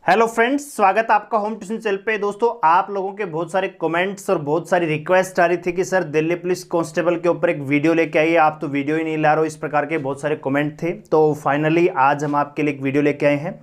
Hello friends, स्वागत है आपका होम ट्यूशन चैनल पे। दोस्तों, आप लोगों के बहुत सारे कमेंट्स और बहुत सारी रिक्वेस्ट आ रही थी कि सर दिल्ली पुलिस कांस्टेबल के ऊपर एक वीडियो लेके आइए, आप तो वीडियो ही नहीं ला रहे हो। इस प्रकार के बहुत सारे कमेंट थे। तो फाइनली आज हम आपके लिए एक वीडियो लेके आए हैं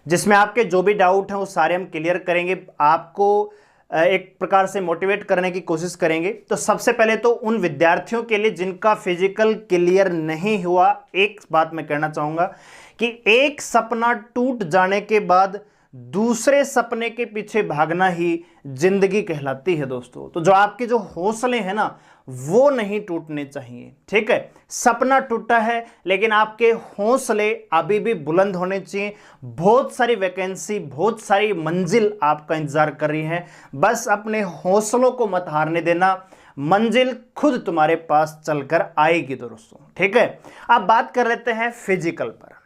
जिसमें आपके जो भी डाउट हैं वो सारे हम क्लियर करेंगे, आपको एक प्रकार से मोटिवेट करने की कोशिश करेंगे। तो सबसे पहले तो उन विद्यार्थियों के लिए जिनका फिजिकल क्लियर नहीं हुआ, एक बात मैं कहना चाहूँगा कि एक सपना टूट जाने के बाद दूसरे सपने के पीछे भागना ही जिंदगी कहलाती है दोस्तों। तो जो आपके जो हौसले हैं ना, वो नहीं टूटने चाहिए। ठीक है, सपना टूटा है लेकिन आपके हौसले अभी भी बुलंद होने चाहिए। बहुत सारी वैकेंसी, बहुत सारी मंजिल आपका इंतजार कर रही है। बस अपने हौसलों को मत हारने देना, मंजिल खुद तुम्हारे पास चलकर आएगी दोस्तों। ठीक है, अब बात कर लेते हैं फिजिकल पर।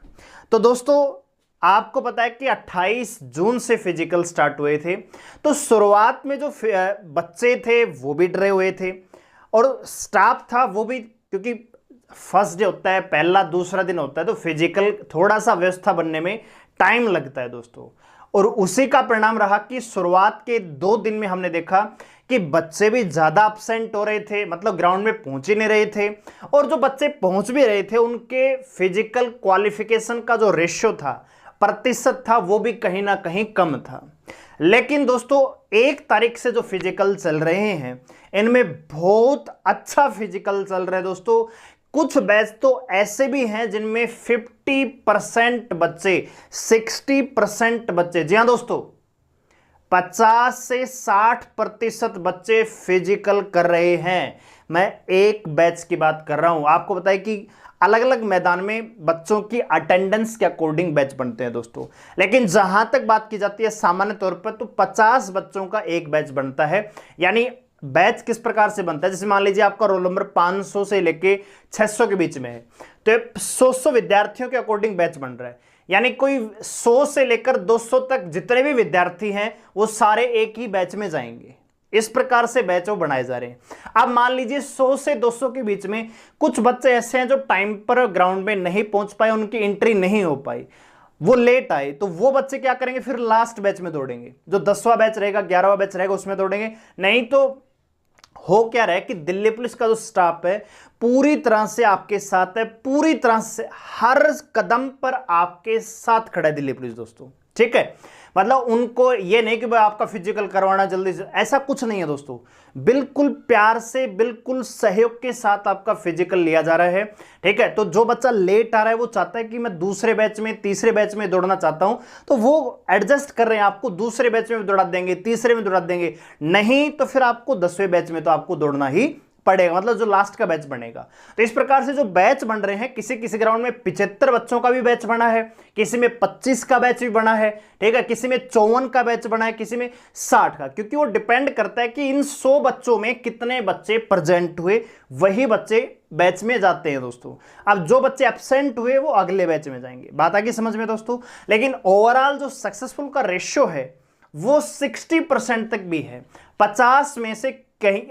तो दोस्तों, आपको पता है कि 28 जून से फिजिकल स्टार्ट हुए थे। तो शुरुआत में जो बच्चे थे वो भी डरे हुए थे और स्टाफ था वो भी, क्योंकि फर्स्ट डे होता है, पहला दूसरा दिन होता है, तो फिजिकल थोड़ा सा व्यवस्था बनने में टाइम लगता है दोस्तों। और उसी का परिणाम रहा कि शुरुआत के 2 दिन में हमने देखा कि बच्चे भी ज्यादा एब्सेंट हो रहे थे, मतलब ग्राउंड में पहुंच ही नहीं रहे थे। और जो बच्चे पहुंच भी रहे थे उनके फिजिकल क्वालिफिकेशन का जो रेशियो था, प्रतिशत था, वो भी कहीं ना कहीं कम था। लेकिन दोस्तों, 1 तारीख से जो फिजिकल चल रहे हैं इनमें बहुत अच्छा फिजिकल चल रहा है दोस्तों। कुछ बैच तो ऐसे भी हैं जिनमें 50% बच्चे, 60% बच्चे, जी हाँ दोस्तों, 50 से 60% बच्चे फिजिकल कर रहे हैं। मैं एक बैच की बात कर रहा हूं। आपको बताया कि अलग अलग मैदान में बच्चों की अटेंडेंस के अकॉर्डिंग बैच बनते हैं दोस्तों, लेकिन जहां तक बात की जाती है सामान्य तौर पर तो 50 बच्चों का एक बैच बनता है। यानी बैच किस प्रकार से बनता है, जैसे मान लीजिए आपका रोल नंबर 500 से लेके 600 के बीच में है, तो 100 विद्यार्थियों के अकॉर्डिंग बैच बन रहा है। यानी कोई 100 से लेकर 200 तक जितने भी विद्यार्थी हैं वो सारे एक ही बैच में जाएंगे। इस प्रकार से बैच वो बनाए जा रहे हैं। अब मान लीजिए 100 से 200 के बीच में कुछ बच्चे ऐसे हैं जो टाइम पर ग्राउंड में नहीं पहुंच पाए, उनकी एंट्री नहीं हो पाई, वो लेट आए, तो वो बच्चे क्या करेंगे, फिर लास्ट बैच में दौड़ेंगे। जो 10वां बैच रहेगा, 11वां बैच रहेगा, उसमें दौड़ेंगे। नहीं तो हो क्या रहा है कि दिल्ली पुलिस का जो स्टाफ है पूरी तरह से आपके साथ है, पूरी तरह से हर कदम पर आपके साथ खड़ा है दिल्ली पुलिस दोस्तों। ठीक है, मतलब उनको ये नहीं कि भाई आपका फिजिकल करवाना जल्दी से, ऐसा कुछ नहीं है दोस्तों। बिल्कुल प्यार से, बिल्कुल सहयोग के साथ आपका फिजिकल लिया जा रहा है। ठीक है, तो जो बच्चा लेट आ रहा है वो चाहता है कि मैं दूसरे बैच में, तीसरे बैच में दौड़ना चाहता हूं, तो वो एडजस्ट कर रहे हैं, आपको दूसरे बैच में दौड़ा देंगे, तीसरे में दौड़ा देंगे। नहीं तो फिर आपको 10वें बैच में तो आपको दौड़ना ही पड़ेगा, मतलब जो लास्ट का बैच बनेगा। तो इस प्रकार से जो बैच बन रहे हैं, किसी किसी ग्राउंड में 75 बच्चों का भी बैच बना है, किसी में 25 का बैच भी बना है, ठीक है, किसी में 54 का बैच बना है, किसी में 60 का, क्योंकि वो डिपेंड करता है कि इन 100 बच्चों में कितने बच्चे प्रेजेंट हुए, वही बच्चे बैच में जाते हैं दोस्तों। अब जो बच्चे एब्सेंट हुए वो अगले बैच में जाएंगे। बात आ गई समझ में दोस्तों। लेकिन ओवरऑल जो सक्सेसफुल का रेशियो है वो 60% तक भी है। 50 में से कहीं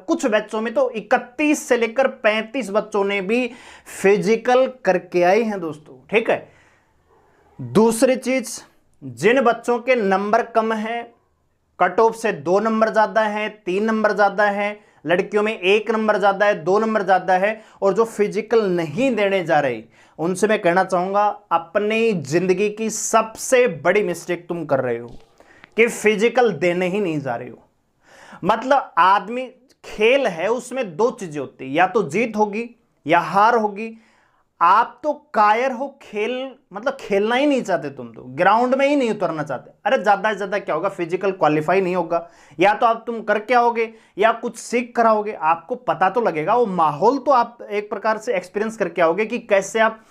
कुछ बच्चों में तो 31 से लेकर 35 बच्चों ने भी फिजिकल करके आए हैं दोस्तों। ठीक है, दूसरी चीज, जिन बच्चों के नंबर कम है, कट ऑफ से 2 नंबर ज्यादा है, 3 नंबर ज्यादा है, लड़कियों में 1 नंबर ज्यादा है, 2 नंबर ज्यादा है, और जो फिजिकल नहीं देने जा रहे, उनसे मैं कहना चाहूंगा अपनी जिंदगी की सबसे बड़ी मिस्टेक तुम कर रहे हो कि फिजिकल देने ही नहीं जा रहे हो। मतलब आदमी, खेल है, उसमें 2 चीजें होती है, या तो जीत होगी या हार होगी। आप तो कायर हो, खेल मतलब खेलना ही नहीं चाहते, तुम तो ग्राउंड में ही नहीं उतरना चाहते। अरे ज्यादा से ज्यादा क्या होगा, फिजिकल क्वालिफाई नहीं होगा, या तो आप तुम करके आओगे या कुछ सीख कर आओगे, आपको पता तो लगेगा, वो माहौल तो आप एक प्रकार से एक्सपीरियंस करके आओगे कि कैसे आप,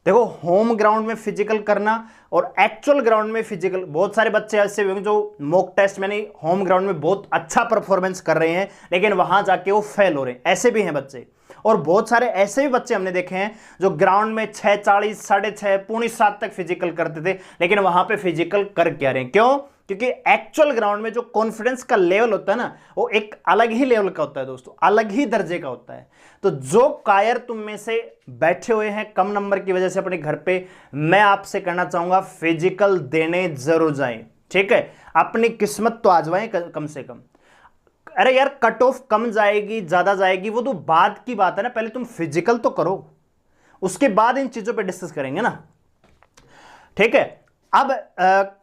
देखो, होम ग्राउंड में फिजिकल करना और एक्चुअल ग्राउंड में फिजिकल। बहुत सारे बच्चे ऐसे होंगे जो मॉक टेस्ट में नहीं, होम ग्राउंड में बहुत अच्छा परफॉर्मेंस कर रहे हैं लेकिन वहां जाके वो फेल हो रहे हैं, ऐसे भी हैं बच्चे। और बहुत सारे ऐसे भी बच्चे हमने देखे हैं जो ग्राउंड में 6:40, 6:30, 6:45 तक फिजिकल करते थे, लेकिन वहां पे फिजिकल कर क्या रहे हैं? क्यों? क्योंकि एक्चुअल ग्राउंड में जो कॉन्फिडेंस का लेवल होता है ना, वो एक अलग ही लेवल का होता है दोस्तों, अलग ही दर्जे का होता है। तो जो कायर तुम में से बैठे हुए हैं कम नंबर की वजह से अपने घर पे, मैं आपसे कहना चाहूंगा फिजिकल देने जरूर जाएं, ठीक है? अपनी किस्मत तो आजमाएं कम से कम। अरे यार, कट ऑफ कम जाएगी ज्यादा जाएगी वो तो बाद की बात है ना, पहले तुम फिजिकल तो करो, उसके बाद इन चीजों पे डिस्कस करेंगे ना, ठीक है? अब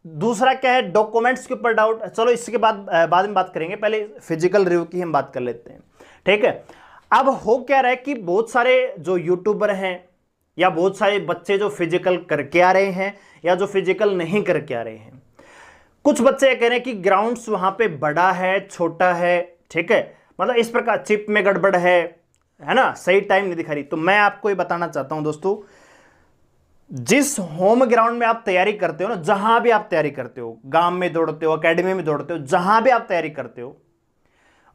दूसरा क्या है, डॉक्यूमेंट्स के ऊपर डाउट, चलो इसके बाद में बात करेंगे, पहले फिजिकल रिव्यू की हम बात कर लेते हैं, ठीक है? अब हो क्या रहा है कि बहुत सारे जो यूट्यूबर हैं या बहुत सारे बच्चे जो फिजिकल करके आ रहे हैं या जो फिजिकल नहीं करके आ रहे हैं, कुछ बच्चे ये कह रहे हैं कि ग्राउंड्स वहां पे बड़ा है, छोटा है, ठीक है, मतलब इस प्रकार चिप में गड़बड़ है ना, सही टाइम नहीं दिखा रही। तो मैं आपको ये बताना चाहता हूं दोस्तों, जिस होम ग्राउंड में आप तैयारी करते हो ना, जहां भी आप तैयारी करते हो, गांव में दौड़ते हो, एकेडमी में दौड़ते हो, जहां भी आप तैयारी करते हो,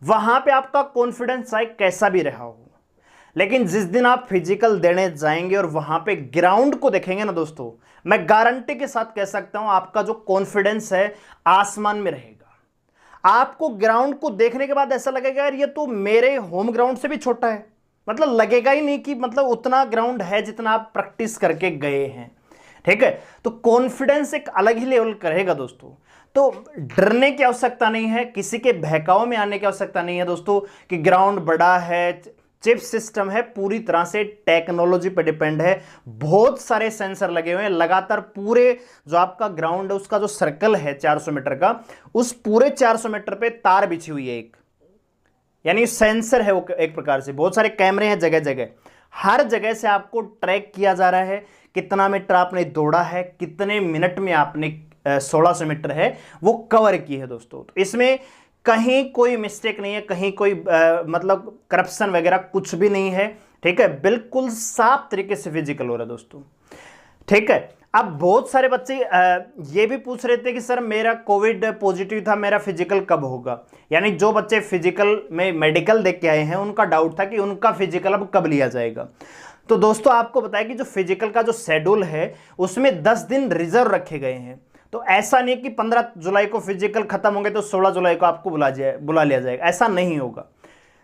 वहां पे आपका कॉन्फिडेंस चाहे कैसा भी रहा हो, लेकिन जिस दिन आप फिजिकल देने जाएंगे और वहां पे ग्राउंड को देखेंगे ना दोस्तों, मैं गारंटी के साथ कह सकता हूं आपका जो कॉन्फिडेंस है आसमान में रहेगा। आपको ग्राउंड को देखने के बाद ऐसा लगेगा यार ये तो मेरे होम ग्राउंड से भी छोटा है, मतलब लगेगा ही नहीं कि मतलब उतना ग्राउंड है जितना आप प्रैक्टिस करके गए हैं, ठीक है? तो कॉन्फिडेंस एक अलग ही लेवल का रहेगा दोस्तों। तो डरने की आवश्यकता नहीं है, किसी के बहकाव में आने की आवश्यकता नहीं है दोस्तों कि ग्राउंड बड़ा है, चिप सिस्टम है, पूरी तरह से टेक्नोलॉजी पर डिपेंड है, बहुत सारे सेंसर लगे हुए हैं लगातार, पूरे जो आपका ग्राउंड है उसका जो सर्कल है 400 मीटर का, उस पूरे 400 मीटर पे तार बिछी हुई है एक, यानी सेंसर है वो एक प्रकार से, बहुत सारे कैमरे हैं जगह जगह, हर जगह से आपको ट्रैक किया जा रहा है कितना मीटर आपने दौड़ा है, कितने मिनट में आपने 1600 मीटर है वो कवर की है दोस्तों। तो इसमें कहीं कोई मिस्टेक नहीं है, कहीं कोई मतलब करप्शन वगैरह कुछ भी नहीं है, ठीक है? बिल्कुल साफ तरीके से फिजिकल हो रहा है दोस्तों, ठीक है? अब बहुत सारे बच्चे ये भी पूछ रहे थे कि सर मेरा कोविड पॉजिटिव था, मेरा फिजिकल कब होगा? यानी जो बच्चे फिजिकल में मेडिकल देख के आए हैं उनका डाउट था कि उनका फिजिकल अब कब लिया जाएगा। तो दोस्तों आपको बताया कि जो फिजिकल का जो शेड्यूल है उसमें 10 दिन रिजर्व रखे गए हैं। तो ऐसा नहीं कि 15 जुलाई को फिजिकल खत्म होंगे तो 16 जुलाई को आपको बुला लिया जाएगा, ऐसा नहीं होगा।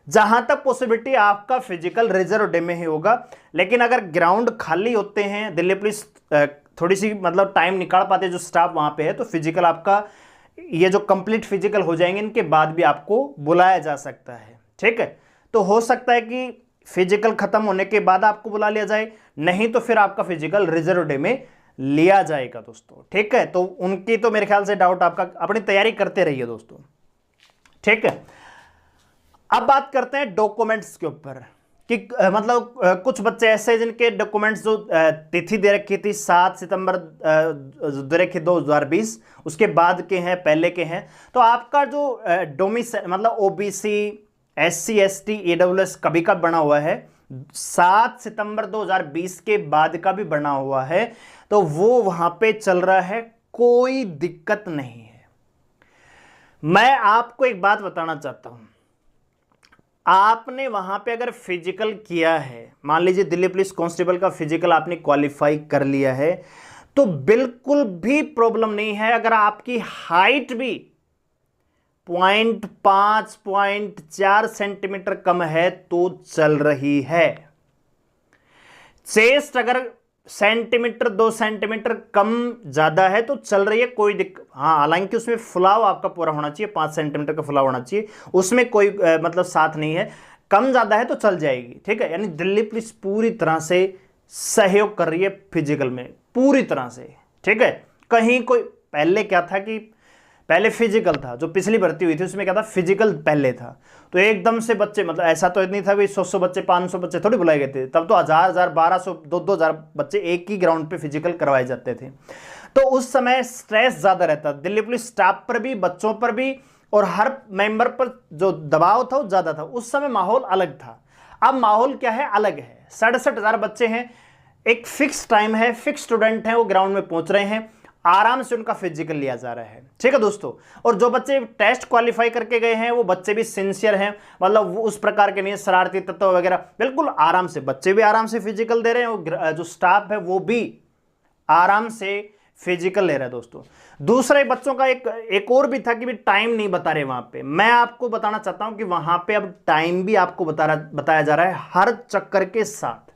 जहां तक पॉसिबिलिटी आपका फिजिकल रिजर्व डे में ही होगा, लेकिन अगर ग्राउंड खाली होते हैं, दिल्ली पुलिस थोड़ी सी मतलब टाइम निकाल पाते जो स्टाफ वहां पे है, तो फिजिकल आपका ये जो कंप्लीट फिजिकल हो जाएंगे इनके बाद भी आपको बुलाया जा सकता है, ठीक है? तो हो सकता है कि फिजिकल खत्म होने के बाद आपको बुला लिया जाए, नहीं तो फिर आपका फिजिकल रिजर्व डे में लिया जाएगा दोस्तों, ठीक है? तो उनकी तो मेरे ख्याल से डाउट, आपका अपनी तैयारी करते रहिए दोस्तों, ठीक है? अब बात करते हैं डॉक्यूमेंट्स के ऊपर कि मतलब कुछ बच्चे ऐसे जिनके डॉक्यूमेंट्स जो तिथि दे रखी थी 7 सितंबर दे रखी 2020, उसके बाद के हैं, पहले के हैं, तो आपका जो डोमिसाइल मतलब ओबीसी, SC ST EWS कभी का बना हुआ है, 7 सितंबर 2020 के बाद का भी बना हुआ है, तो वो वहां पे चल रहा है, कोई दिक्कत नहीं है। मैं आपको एक बात बताना चाहता हूं, आपने वहां पे अगर फिजिकल किया है, मान लीजिए दिल्ली पुलिस कांस्टेबल का फिजिकल आपने क्वालिफाई कर लिया है, तो बिल्कुल भी प्रॉब्लम नहीं है अगर आपकी हाइट भी 0.5 0.4 सेंटीमीटर कम है तो चल रही है। चेस्ट अगर सेंटीमीटर 2 सेंटीमीटर कम ज्यादा है तो चल रही है, कोई दिक्कत, हाँ हालांकि उसमें फुलाव आपका पूरा होना चाहिए, 5 सेंटीमीटर का फुलाव होना चाहिए, उसमें कोई मतलब साथ नहीं है, कम ज्यादा है तो चल जाएगी, ठीक है? यानी दिल्ली पुलिस पूरी तरह से सहयोग कर रही है फिजिकल में, पूरी तरह से, ठीक है? कहीं कोई, पहले क्या था कि पहले फिजिकल था, जो पिछली भर्ती हुई थी उसमें क्या था, फिजिकल पहले था, तो एकदम से बच्चे, मतलब ऐसा तो नहीं था कि 100 बच्चे 500 बच्चे थोड़ी बुलाए गए थे, तब तो 1000 1200 2-2000 बच्चे एक ही ग्राउंड पे फिजिकल करवाए जाते थे। तो उस समय स्ट्रेस ज्यादा रहता, दिल्ली पुलिस स्टाफ पर भी, बच्चों पर भी, और हर मेंबर पर जो दबाव था वो ज्यादा था। उस समय माहौल अलग था, अब माहौल क्या है, अलग है। 67,000 बच्चे हैं, एक फिक्स टाइम है, फिक्स स्टूडेंट हैं, वो ग्राउंड में पहुंच रहे हैं। आराम से उनका फिजिकल लिया जा रहा है। ठीक है दोस्तों, और जो बच्चे टेस्ट क्वालिफाई करके गए हैं वो बच्चे भी सिंसियर हैं, मतलब वो उस प्रकार के नहीं शरारती तत्व वगैरह, बिल्कुल आराम से बच्चे भी आराम से फिजिकल दे रहे हैं और जो स्टाफ है वो भी आराम से फिजिकल ले रहा है दोस्तों। दूसरे बच्चों का एक और भी था कि भी टाइम नहीं बता रहे वहां पे। मैं आपको बताना चाहता हूं कि वहां पे अब टाइम भी आपको बताया जा रहा है हर चक्कर के साथ।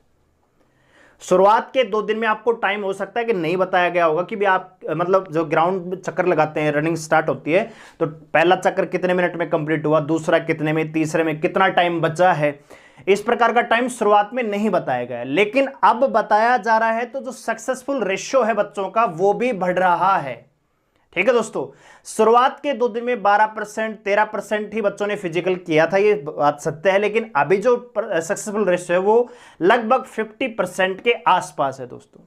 शुरुआत के 2 दिन में आपको टाइम हो सकता है कि नहीं बताया गया होगा कि भी आप मतलब जो ग्राउंड में चक्कर लगाते हैं, रनिंग स्टार्ट होती है तो पहला चक्कर कितने मिनट में कंप्लीट हुआ, दूसरा कितने में, तीसरे में कितना टाइम बचा है, इस प्रकार का टाइम शुरुआत में नहीं बताया गया। लेकिन अब बताया जा रहा है तो जो सक्सेसफुल रेशियो है बच्चों का वो भी बढ़ रहा है। ठीक है दोस्तों, शुरुआत के 2 दिन में 12% 13% ही बच्चों ने फिजिकल किया था, ये बात सत्य है। लेकिन अभी जो सक्सेसफुल रेशियो है वो लगभग 50% के आसपास है दोस्तों।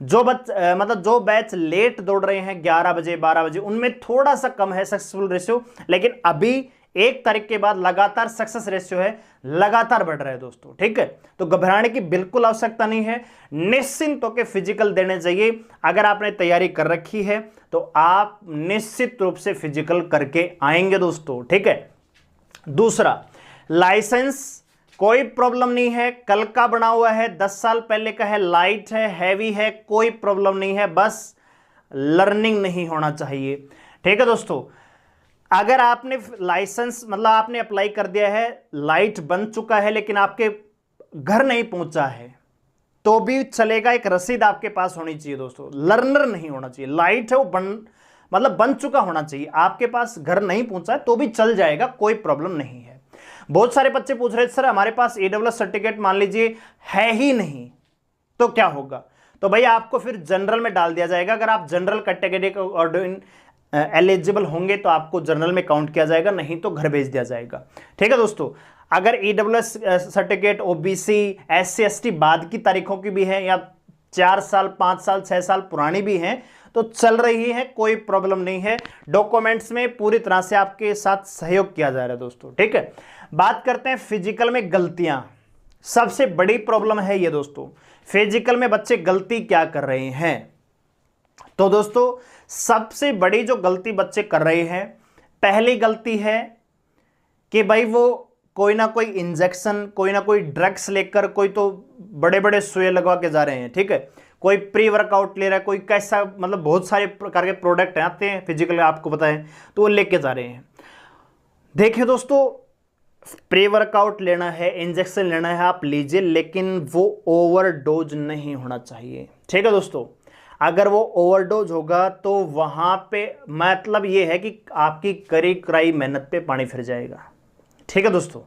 जो मतलब जो बैच लेट दौड़ रहे हैं 11 बजे 12 बजे उनमें थोड़ा सा कम है सक्सेसफुल रेशियो, लेकिन अभी 1 तारीख के बाद लगातार सक्सेस रेशियो है, लगातार बढ़ रहा है दोस्तों। ठीक है, तो घबराने की बिल्कुल आवश्यकता नहीं है, निश्चिंत होकर फिजिकल देने चाहिए। अगर आपने तैयारी कर रखी है तो आप निश्चित रूप से फिजिकल करके आएंगे दोस्तों। ठीक है, दूसरा, लाइसेंस कोई प्रॉब्लम नहीं है, कल का बना हुआ है, 10 साल पहले का है, लाइट है, हैवी है, कोई प्रॉब्लम नहीं है, बस लर्निंग नहीं होना चाहिए। ठीक है दोस्तों, अगर आपने लाइसेंस मतलब आपने अप्लाई कर दिया है, लाइट बन चुका है लेकिन आपके घर नहीं पहुंचा है तो भी चलेगा, एक रसीद आपके पास होनी चाहिए दोस्तों, लर्नर नहीं होना चाहिए। लाइट है वो बन चुका होना चाहिए, आपके पास घर नहीं पहुंचा है तो भी चल जाएगा, कोई प्रॉब्लम नहीं है। बहुत सारे बच्चे पूछ रहे थे सर हमारे पास AWS सर्टिफिकेट मान लीजिए है ही नहीं तो क्या होगा, तो भाई आपको फिर जनरल में डाल दिया जाएगा। अगर आप जनरल कैटेगरी को और एलिजिबल होंगे तो आपको जनरल में काउंट किया जाएगा, नहीं तो घर भेज दिया जाएगा। ठीक है दोस्तों, अगर AWS certificate OBC SC ST बाद की तारीखों की भी है या 4 साल 5 साल 6 साल पुरानी भी हैं तो चल रही है, कोई प्रॉब्लम नहीं है। डॉक्यूमेंट्स में पूरी तरह से आपके साथ सहयोग किया जा रहा है दोस्तों। ठीक है, बात करते हैं फिजिकल में गलतियां, सबसे बड़ी प्रॉब्लम है ये दोस्तों। फिजिकल में बच्चे गलती क्या कर रहे हैं, तो दोस्तों सबसे बड़ी जो गलती बच्चे कर रहे हैं, पहली गलती है कि भाई वो कोई ना कोई इंजेक्शन, कोई ना कोई ड्रग्स लेकर, कोई तो बड़े बड़े सुई लगवा के जा रहे हैं। ठीक है, कोई प्री वर्कआउट ले रहा है, कोई कैसा, मतलब बहुत सारे प्रकार के प्रोडक्ट आते हैं फिजिकल आपको पता है, तो वो लेके जा रहे हैं। देखिए दोस्तों, प्री वर्कआउट लेना है, इंजेक्शन लेना है, आप लीजिए, लेकिन वो ओवरडोज नहीं होना चाहिए। ठीक है दोस्तों, अगर वो ओवरडोज होगा तो वहां पे मतलब ये है कि आपकी करी कराई मेहनत पे पानी फिर जाएगा। ठीक है दोस्तों,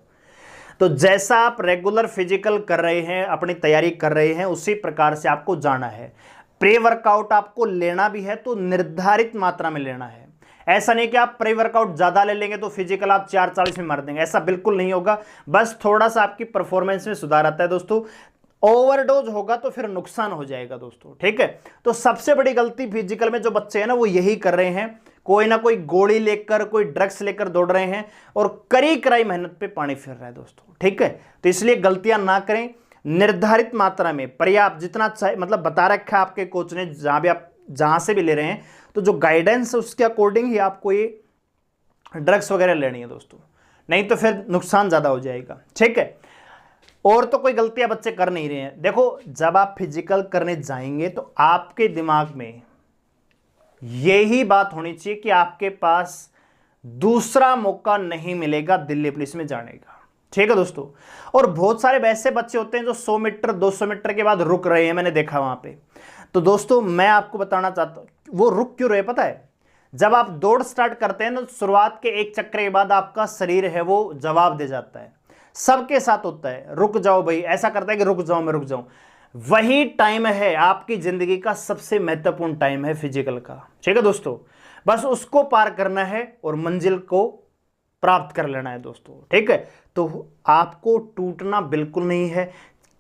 तो जैसा आप रेगुलर फिजिकल कर रहे हैं, अपनी तैयारी कर रहे हैं, उसी प्रकार से आपको जाना है। प्री वर्कआउट आपको लेना भी है तो निर्धारित मात्रा में लेना है। ऐसा नहीं कि आप प्री वर्कआउट ज्यादा ले लेंगे तो फिजिकल आप 4:40 में मार देंगे, ऐसा बिल्कुल नहीं होगा। बस थोड़ा सा आपकी परफॉर्मेंस में सुधार आता है दोस्तों, ओवरडोज होगा तो फिर नुकसान हो जाएगा दोस्तों। ठीक है, तो सबसे बड़ी गलती फिजिकल में जो बच्चे हैं ना वो यही कर रहे हैं, कोई ना कोई गोली लेकर, कोई ड्रग्स लेकर दौड़ रहे हैं और करी कराई मेहनत पे पानी फिर रहा है दोस्तों। ठीक है, तो इसलिए गलतियां ना करें, निर्धारित मात्रा में पर्याप्त जितना चाहिए, मतलब बता रखा है आपके कोच ने, जहां से भी ले रहे हैं तो जो गाइडेंस है उसके अकॉर्डिंग ही आपको ये ड्रग्स वगैरह लेनी है दोस्तों, नहीं तो फिर नुकसान ज्यादा हो जाएगा। ठीक है, और तो कोई गलतियां बच्चे कर नहीं रहे हैं। देखो, जब आप फिजिकल करने जाएंगे तो आपके दिमाग में यही बात होनी चाहिए कि आपके पास दूसरा मौका नहीं मिलेगा दिल्ली पुलिस में जाने का। ठीक है दोस्तों, और बहुत सारे वैसे बच्चे होते हैं जो 100 मीटर 200 मीटर के बाद रुक रहे हैं, मैंने देखा वहां पे। तो दोस्तों मैं आपको बताना चाहता हूं वो रुक क्यों रहे, पता है, जब आप दौड़ स्टार्ट करते हैं तो शुरुआत के 1 चक्कर के बाद आपका शरीर है वो जवाब दे जाता है। सबके साथ होता है, रुक जाओ भाई, ऐसा करता है कि रुक जाओ, मैं रुक जाऊं। वही टाइम है आपकी जिंदगी का सबसे महत्वपूर्ण टाइम है फिजिकल का। ठीक है दोस्तों, बस उसको पार करना है और मंजिल को प्राप्त कर लेना है दोस्तों। ठीक है, तो आपको टूटना बिल्कुल नहीं है,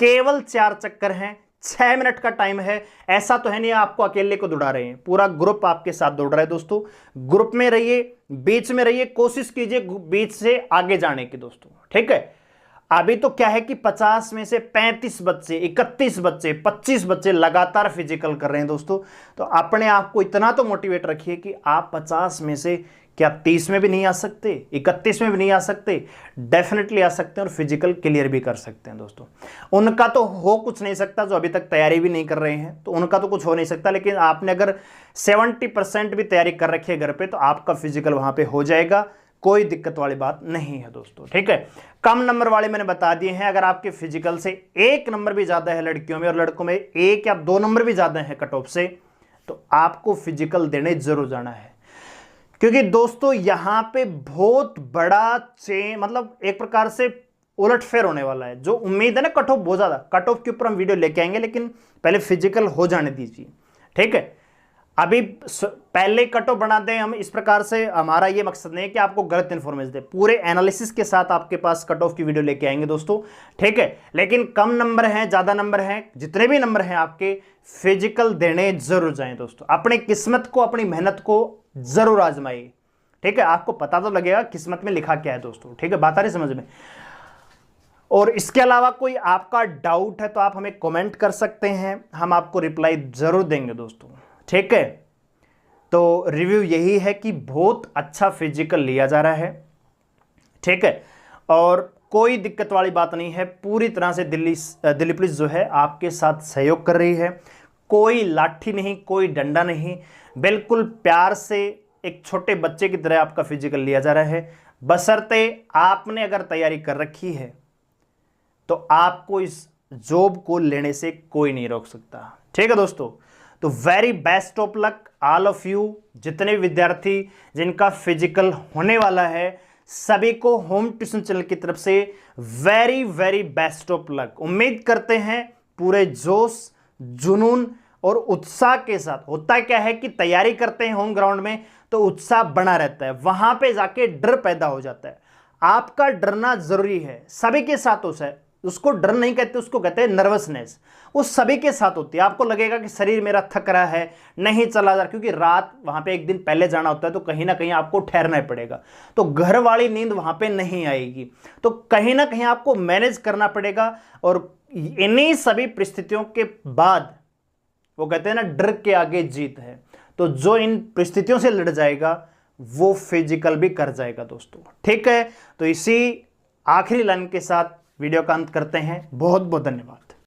केवल 4 चक्कर हैं, 6 मिनट का टाइम है। ऐसा तो है नहीं आपको अकेले को दौड़ा रहे हैं, पूरा ग्रुप आपके साथ दौड़ रहा है दोस्तों। ग्रुप में रहिए, बीच में रहिए, कोशिश कीजिए बीच से आगे जाने की दोस्तों। ठीक है, अभी तो क्या है कि 50 में से 35 बच्चे, 31 बच्चे, 25 बच्चे लगातार फिजिकल कर रहे हैं दोस्तों। तो अपने आप को इतना तो मोटिवेट रखिए कि आप 50 में से क्या 30 में भी नहीं आ सकते, 31 में भी नहीं आ सकते, डेफिनेटली आ सकते हैं और फिजिकल क्लियर भी कर सकते हैं दोस्तों। उनका तो हो कुछ नहीं सकता जो अभी तक तैयारी भी नहीं कर रहे हैं, तो उनका तो कुछ हो नहीं सकता, लेकिन आपने अगर 70% भी तैयारी कर रखी है घर पे तो आपका फिजिकल वहां पे हो जाएगा, कोई दिक्कत वाली बात नहीं है दोस्तों। ठीक है, कम नंबर वाले मैंने बता दिए हैं। अगर आपके फिजिकल से 1 नंबर भी ज्यादा है लड़कियों में और लड़कों में 1 या 2 नंबर भी ज्यादा है कट ऑफ से, तो आपको फिजिकल देने जरूर जाना है, क्योंकि दोस्तों यहां पे बहुत बड़ा मतलब एक प्रकार से उलटफेर होने वाला है। जो उम्मीद है ना कट ऑफ बहुत ज्यादा, कट ऑफ के ऊपर हम वीडियो लेके आएंगे, लेकिन पहले फिजिकल हो जाने दीजिए। ठीक है, अभी पहले कट ऑफ बना दें हम, इस प्रकार से हमारा ये मकसद नहीं है कि आपको गलत इंफॉर्मेशन दे, पूरे एनालिसिस के साथ आपके पास कट ऑफ की वीडियो लेके आएंगे दोस्तों। ठीक है, लेकिन कम नंबर हैं ज्यादा नंबर हैं, जितने भी नंबर हैं आपके, फिजिकल देने जरूर जाएं दोस्तों। अपनी किस्मत को, अपनी मेहनत को जरूर आजमाइए। ठीक है, आपको पता तो लगेगा किस्मत में लिखा क्या है दोस्तों। ठीक है, बात आ रही समझ में। और इसके अलावा कोई आपका डाउट है तो आप हमें कमेंट कर सकते हैं, हम आपको रिप्लाई जरूर देंगे दोस्तों। ठीक है, तो रिव्यू यही है कि बहुत अच्छा फिजिकल लिया जा रहा है। ठीक है, और कोई दिक्कत वाली बात नहीं है, पूरी तरह से दिल्ली पुलिस जो है आपके साथ सहयोग कर रही है। कोई लाठी नहीं, कोई डंडा नहीं, बिल्कुल प्यार से एक छोटे बच्चे की तरह आपका फिजिकल लिया जा रहा है। बशर्ते आपने अगर तैयारी कर रखी है तो आपको इस जॉब को लेने से कोई नहीं रोक सकता। ठीक है दोस्तों, तो very best of luck all of you. जितने विद्यार्थी जिनका फिजिकल होने वाला है, सभी को होम ट्यूशन चैनल की तरफ से very very best of luck. उम्मीद करते हैं पूरे जोश, जुनून और उत्साह के साथ। होता क्या है कि तैयारी करते हैं होम ग्राउंड में तो उत्साह बना रहता है, वहां पे जाके डर पैदा हो जाता है। आपका डरना जरूरी है, सभी के साथ होता है। उसको डर नहीं कहते, उसको कहते हैं नर्वसनेस। वो सभी के साथ होती है। आपको लगेगा कि शरीर मेरा थक रहा है, नहीं चला जा रहा, क्योंकि रात वहां पे एक दिन पहले जाना होता है तो कहीं ना कहीं आपको ठहरना पड़ेगा, तो घर वाली नींद वहां पे नहीं आएगी, तो कहीं ना कहीं आपको मैनेज करना पड़ेगा। और इन्हीं सभी परिस्थितियों के बाद वो कहते हैं ना, डर के आगे जीत है। तो जो इन परिस्थितियों से लड़ जाएगा वो फिजिकल भी कर जाएगा दोस्तों। ठीक है, तो इसी आखिरी लाइन के साथ वीडियो का अंत करते हैं। बहुत बहुत धन्यवाद।